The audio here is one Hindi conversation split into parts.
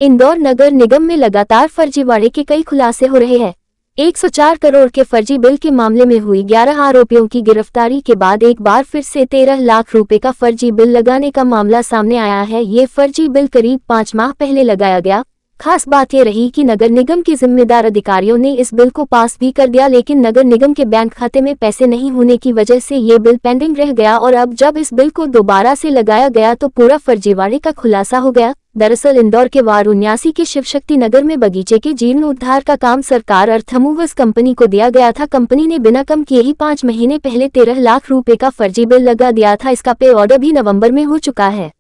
इंदौर नगर निगम में लगातार फर्जीवाड़े के कई खुलासे हो रहे हैं। 104 करोड़ के फर्जी बिल के मामले में हुई 11 आरोपियों की गिरफ्तारी के बाद एक बार फिर से 13 लाख रुपए का फर्जी बिल लगाने का मामला सामने आया है। ये फर्जी बिल करीब 5 माह पहले लगाया गया। खास बात ये रही कि नगर निगम के जिम्मेदार अधिकारियों ने इस बिल को पास भी कर दिया, लेकिन नगर निगम के बैंक खाते में पैसे नहीं होने की वजह से ये बिल पेंडिंग रह गया और अब जब इस बिल को दोबारा से लगाया गया तो पूरा फर्जीवाड़े का खुलासा हो गया। दरअसल इंदौर के वार्ड 79 के शिवशक्ति नगर में बगीचे के जीर्णोद्धार का काम सरकार अर्थमूवर्स कंपनी को दिया गया था। कंपनी ने बिना कम किए ही 5 महीने पहले 13 लाख रुपए का फर्जी बिल लगा दिया था। इसका पे ऑर्डर भी नवंबर में हो चुका है।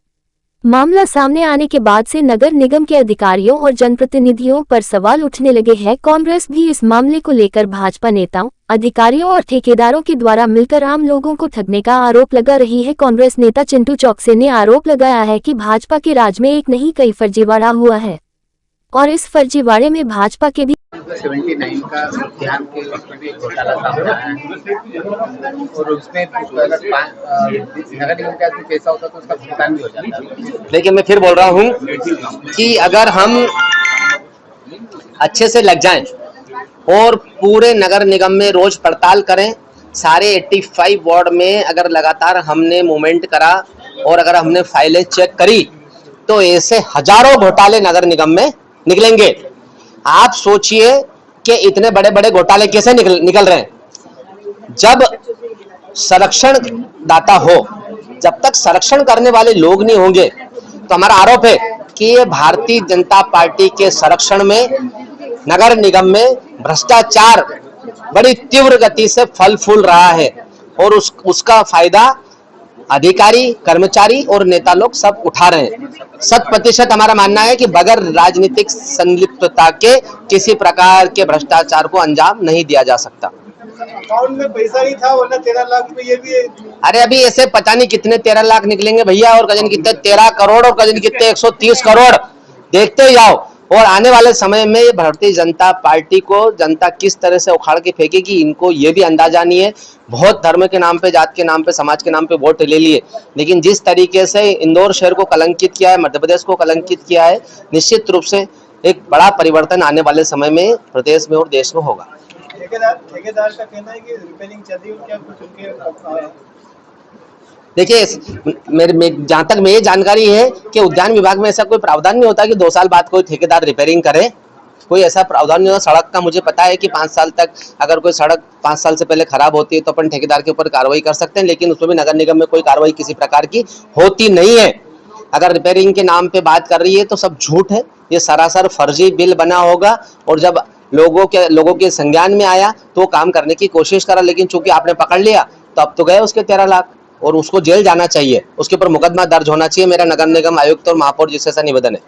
मामला सामने आने के बाद से नगर निगम के अधिकारियों और जनप्रतिनिधियों पर सवाल उठने लगे हैं। कांग्रेस भी इस मामले को लेकर भाजपा नेताओं, अधिकारियों और ठेकेदारों के द्वारा मिलकर आम लोगों को ठगने का आरोप लगा रही है। कांग्रेस नेता चिंटू चौकसे ने आरोप लगाया है कि भाजपा के राज में एक नहीं कई फर्जीवाड़ा हुआ है और इस फर्जीवाड़े में भाजपा के भी 79 का ध्यान के घोटाला सामने आया है और उसमें अगर नगर निगम के आदमी पैसा होता तो उसका भुगतान भी हो जाता। देखिए, मैं फिर बोल रहा हूँ कि अगर हम अच्छे से लग जाएं और पूरे नगर निगम में रोज पड़ताल करें, सारे 85 वार्ड में अगर लगातार हमने मूवमेंट करा और अगर हमने फाइलें चेक करी तो ऐसे हजारों घोटाले नगर निगम में निकलेंगे। आप सोचिए कि इतने बड़े बड़े घोटाले कैसे निकल रहे हैं। जब संरक्षण दाता हो, जब तक संरक्षण करने वाले लोग नहीं होंगे तो हमारा आरोप है कि ये भारतीय जनता पार्टी के संरक्षण में नगर निगम में भ्रष्टाचार बड़ी तीव्र गति से फल फूल रहा है और उसका फायदा अधिकारी, कर्मचारी और नेता लोग सब उठा रहे हैं। 100% हमारा मानना है कि बगैर राजनीतिक संलिप्तता के किसी प्रकार के भ्रष्टाचार को अंजाम नहीं दिया जा सकता। अकाउंट में पैसा ही था वरना 13 लाख रुपए ये भी है। अरे अभी ऐसे पता नहीं कितने 13 लाख निकलेंगे भैया, और कजन कितने 13 करोड़ और कजन कितने 130 करोड़, देखते जाओ। और आने वाले समय में भारतीय जनता पार्टी को जनता किस तरह से उखाड़ के फेंकेगी, इनको ये भी अंदाजा नहीं है। बहुत धर्म के नाम पे, जात के नाम पे, समाज के नाम पे वोट ले लिए, लेकिन जिस तरीके से इंदौर शहर को कलंकित किया है, मध्य प्रदेश को कलंकित किया है, निश्चित रूप से एक बड़ा परिवर्तन आने वाले समय में प्रदेश में और देश में होगा। ठेकेदार का कहना है कि रिपेयरिंग चल रही है, क्या कुछ उनके देखिए, जहां तक मेरी जानकारी है कि उद्यान विभाग में ऐसा कोई प्रावधान नहीं होता कि 2 साल बाद कोई ठेकेदार रिपेयरिंग करे। कोई ऐसा प्रावधान नहीं होता। सड़क का मुझे पता है कि 5 साल तक अगर कोई सड़क 5 साल से पहले खराब होती है तो अपन ठेकेदार के ऊपर कार्रवाई कर सकते हैं, लेकिन उसमें भी नगर निगम में कोई कार्रवाई किसी प्रकार की होती नहीं है। अगर रिपेयरिंग के नाम पे बात कर रही है तो सब झूठ है, ये सरासर फर्जी बिल बना होगा। और जब लोगों के संज्ञान में आया तो काम करने की कोशिश करा, लेकिन चूंकि आपने पकड़ लिया तो अब तो गए उसके 13 लाख और उसको जेल जाना चाहिए, उसके ऊपर मुकदमा दर्ज होना चाहिए। मेरा नगर निगम आयुक्त और महापौर जी से ऐसा निवेदन है।